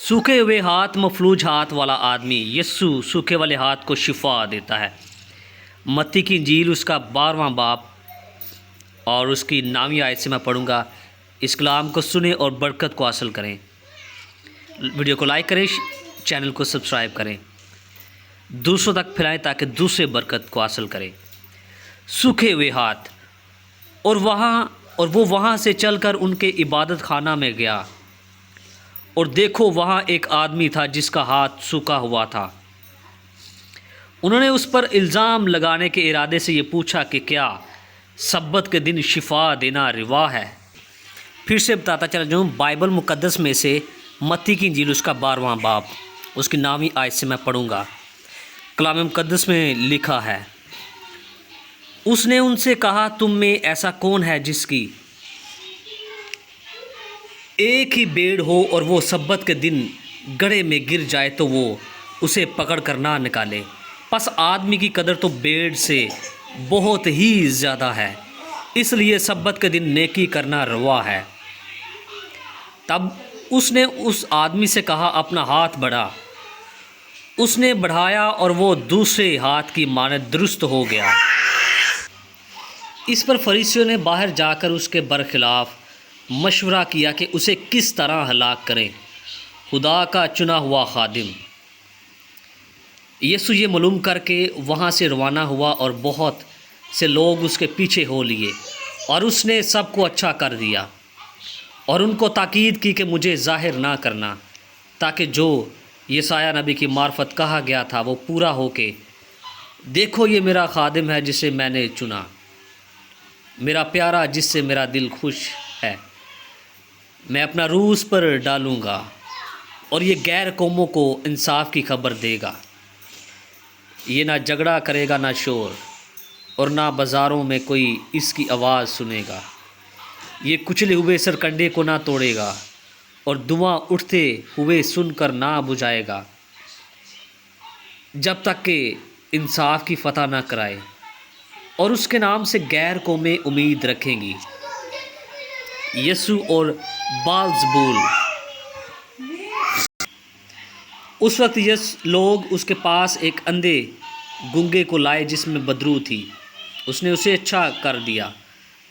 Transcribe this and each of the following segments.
सूखे हुए हाथ मफलूज हाथ वाला आदमी यस्सु सूखे वाले हाथ को शिफा देता है। मत्ती की इंजील उसका 12वां बाब और उसकी 9वीं आयत से मैं पढ़ूँगा। इस कलाम को सुने और बरकत को हासिल करें। वीडियो को लाइक करें, चैनल को सब्सक्राइब करें, दूसरों तक फैलाएं ताकि दूसरे बरकत को हासिल करें। सूखे हुए हाथ और वो वहाँ से चलकर उनके इबादत खाना में गया और देखो वहाँ एक आदमी था जिसका हाथ सूखा हुआ था। उन्होंने उस पर इल्ज़ाम लगाने के इरादे से ये पूछा कि क्या सब्बत के दिन शिफा देना रिवा है। फिर से बताता चला जाऊँ, बाइबल मुक़द्दस में से मत्ती की इंजील उसका 12वां बाब उसकी 9वीं आयत से मैं पढ़ूँगा। कलाम मुक़द्दस में लिखा है, उसने उनसे कहा, तुम में ऐसा कौन है जिसकी एक ही भेड़ हो और वो सब्बत के दिन गड्ढे में गिर जाए तो वो उसे पकड़ कर ना निकाले। बस आदमी की कदर तो भेड़ से बहुत ही ज़्यादा है, इसलिए सब्बत के दिन नेकी करना रवा है। तब उसने उस आदमी से कहा, अपना हाथ बढ़ा। उसने बढ़ाया और वो दूसरे हाथ की मानद दुरुस्त हो गया। इस पर फरीसियों ने बाहर जाकर उसके बरखिलाफ़ मशवरा किया कि उसे किस तरह हलाक करें। खुदा का चुना हुआ खादिम यीशु ये मालूम करके वहाँ से रवाना हुआ और बहुत से लोग उसके पीछे हो लिए और उसने सबको अच्छा कर दिया और उनको ताकीद की कि मुझे ज़ाहिर ना करना, ताकि जो यशायाह नबी की मार्फत कहा गया था वो पूरा हो के, देखो ये मेरा खादिम है जिसे मैंने चुना, मेरा प्यारा जिससे मेरा दिल खुश है। मैं अपना रूह उस पर डालूँगा और ये गैर कौमों को इंसाफ की खबर देगा। ये ना झगड़ा करेगा, ना शोर, और ना बाज़ारों में कोई इसकी आवाज़ सुनेगा। ये कुचले हुए सरकंडे को ना तोड़ेगा और धुआं उठते हुए सुनकर ना बुझाएगा, जब तक कि इंसाफ की फतह ना कराए। और उसके नाम से गैर कौमें उम्मीद रखेंगी। यीशु और बालज़बूल। उस वक्त लोग उसके पास एक अंधे गूंगे को लाए जिसमें बदरू थी। उसने उसे अच्छा कर दिया।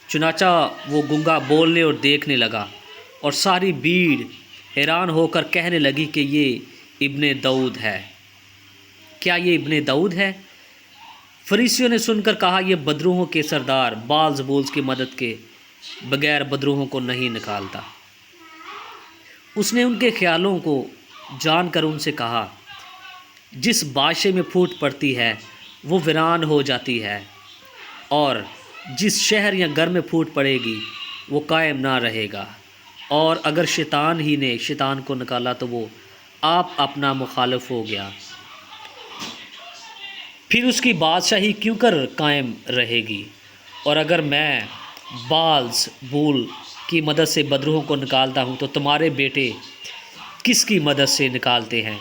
चुनाचा वो गूंगा बोलने और देखने लगा और सारी भीड़ हैरान होकर कहने लगी कि ये इब्ने दाऊद है। क्या ये इब्ने दाऊद है? फरीसियों ने सुनकर कहा, ये बदरूहों के सरदार बालज़बूल की मदद के बगैर बदरूहों को नहीं निकालता। उसने उनके ख्यालों को जानकर उनसे कहा, जिस बादशाह में फूट पड़ती है वो वीरान हो जाती है, और जिस शहर या घर में फूट पड़ेगी वो कायम ना रहेगा। और अगर शैतान ही ने शैतान को निकाला तो वो आप अपना मुखालिफ हो गया, फिर उसकी बादशाही क्यों कर कायम रहेगी। और अगर मैं बालज़बूल की मदद से बदरूहों को निकालता हूँ तो तुम्हारे बेटे किसकी मदद से निकालते हैं?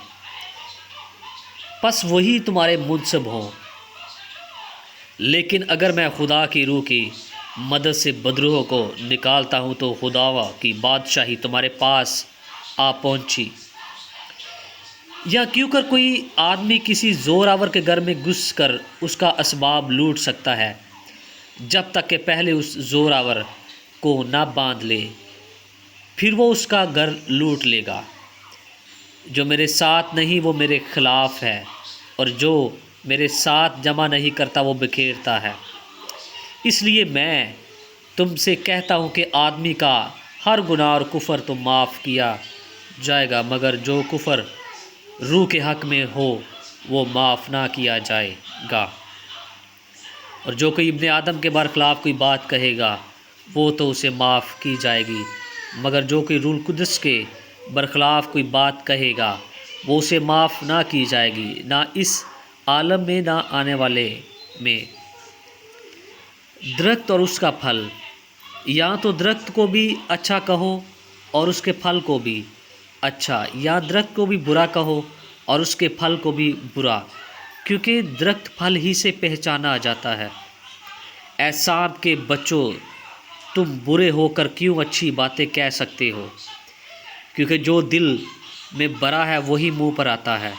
बस वही तुम्हारे मुनसब हों। लेकिन अगर मैं खुदा की रूह की मदद से बदरूहों को निकालता हूँ तो खुदावा की बादशाही तुम्हारे पास आ पहुँची। या क्यों कर कोई आदमी किसी ज़ोरावर के घर में घुस कर उसका असबाब लूट सकता है, जब तक कि पहले उस ज़ोरावर को ना बांध ले, फिर वो उसका घर लूट लेगा। जो मेरे साथ नहीं वो मेरे खिलाफ़ है, और जो मेरे साथ जमा नहीं करता वो बिखेरता है। इसलिए मैं तुमसे कहता हूँ कि आदमी का हर गुनाह और कुफ़र तो माफ़ किया जाएगा, मगर जो कुफ़र रूह के हक़ में हो वो माफ़ ना किया जाएगा। और जो कोई इब्ने आदम के बरखिलाफ़ कोई बात कहेगा वो तो उसे माफ़ की जाएगी, मगर जो कोई रूह कुदस के बरखिलाफ़ कोई बात कहेगा वो उसे माफ़ ना की जाएगी, ना इस आलम में ना आने वाले में। दरख्त और उसका फल, या तो दरख्त को भी अच्छा कहो और उसके फल को भी अच्छा, या दरख्त को भी बुरा कहो और उसके फल को भी बुरा, क्योंकि दरख्त फल ही से पहचाना जाता है। ऐ सांप के बच्चों, तुम बुरे होकर क्यों अच्छी बातें कह सकते हो? क्योंकि जो दिल میں برا ہے وہی منہ پر آتا ہے۔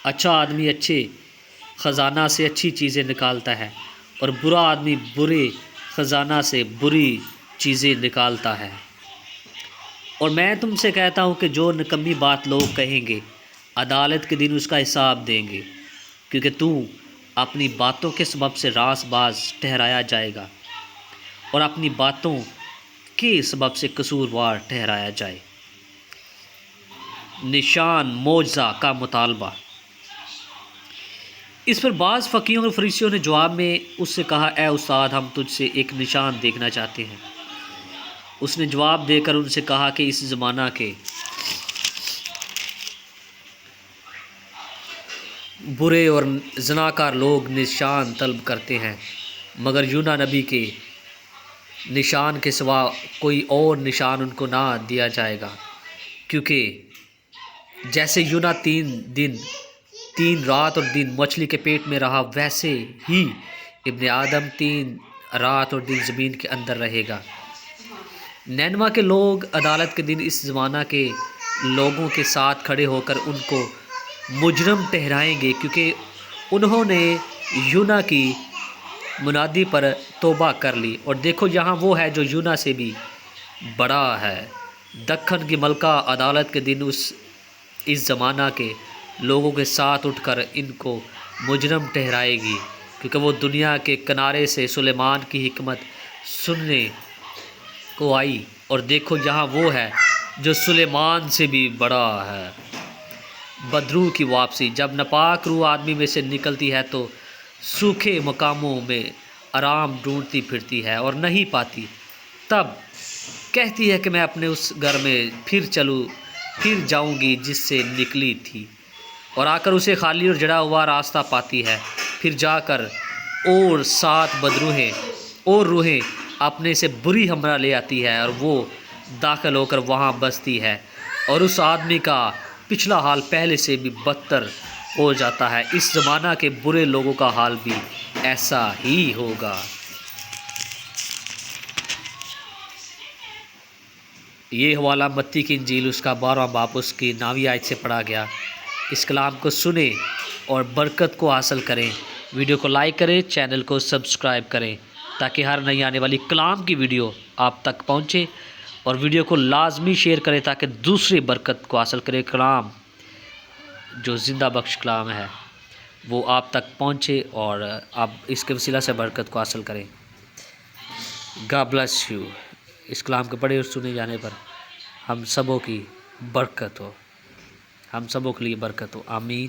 اچھا آدمی اچھے خزانہ سے اچھی چیزیں نکالتا ہے اور برا آدمی برے خزانہ سے بری چیزیں نکالتا ہے۔ اور میں تم سے کہتا ہوں کہ جو نکمی بات لوگ کہیں گے عدالت کے دن اس کا حساب دیں گے، کیونکہ تو اپنی باتوں کے سبب سے راست باز ٹھہرایا جائے گا اور اپنی باتوں کے سبب سے قصوروار ٹھہرایا جائے۔ نشان معجزہ کا مطالبہ۔ اس پر بعض فقیہوں اور فریسیوں نے جواب میں اس سے کہا، اے استاد، ہم تجھ سے ایک نشان دیکھنا چاہتے ہیں۔ اس نے جواب دے کر ان سے کہا کہ اس زمانہ کے برے اور زناکار لوگ نشان طلب کرتے ہیں، مگر یونا نبی کے نشان کے سوا کوئی اور نشان ان کو نہ دیا جائے گا، کیونکہ جیسے یونا 3 رات اور دن مچھلی کے پیٹ میں رہا، ویسے ہی ابن آدم 3 رات اور دن زمین کے اندر رہے گا۔ نینوا کے لوگ عدالت کے دن اس زمانہ کے لوگوں کے ساتھ کھڑے ہو کر ان کو مجرم ٹھہرائیں گے، کیونکہ انہوں نے یونا کی منادی پر توبہ کر لی، اور دیکھو یہاں وہ ہے جو یونا سے بھی بڑا ہے۔ دکن کی ملکہ عدالت کے دن اس زمانہ کے لوگوں کے ساتھ اٹھ کر ان کو مجرم ٹھہرائے گی، کیونکہ وہ دنیا کے کنارے سے سلیمان کی حکمت سننے کو آئی، اور دیکھو یہاں وہ ہے جو سلیمان سے بھی بڑا ہے۔ بدروح کی واپسی۔ جب ناپاک روح آدمی میں سے نکلتی ہے تو سوکھے مقاموں میں آرام ڈھونڈتی پھرتی ہے اور نہیں پاتی، تب کہتی ہے کہ میں اپنے اس گھر میں پھر جاؤں گی جس سے نکلی تھی، اور آ کر اسے خالی اور جڑا ہوا راستہ پاتی ہے۔ پھر جا کر اور 7 روحیں اپنے سے بری ہمراہ لے آتی ہے، اور وہ داخل ہو کر وہاں بستی ہے، اور اس آدمی کا پچھلا حال پہلے سے بھی بدتر ہو جاتا ہے۔ اس زمانہ کے برے لوگوں کا حال بھی ایسا ہی ہوگا۔ یہ حوالہ متی کی انجیل اس کا 12واں باب اس کی 9ویں آیت سے پڑھا گیا۔ اس کلام کو سنیں اور برکت کو حاصل کریں۔ ویڈیو کو لائک کریں، چینل کو سبسکرائب کریں تاکہ ہر نئی آنے والی کلام کی ویڈیو آپ تک پہنچے، اور ویڈیو کو لازمی شیئر کریں تاکہ دوسرے برکت کو حاصل کرے۔ کلام جو زندہ بخش کلام ہے وہ آپ تک پہنچے اور آپ اس کے وسیلہ سے برکت کو حاصل کریں۔ God bless you. اس کلام کے پڑھے اور سنے جانے پر ہم سبوں کی برکت ہو، ہم سبوں کے لیے برکت ہو۔ آمین۔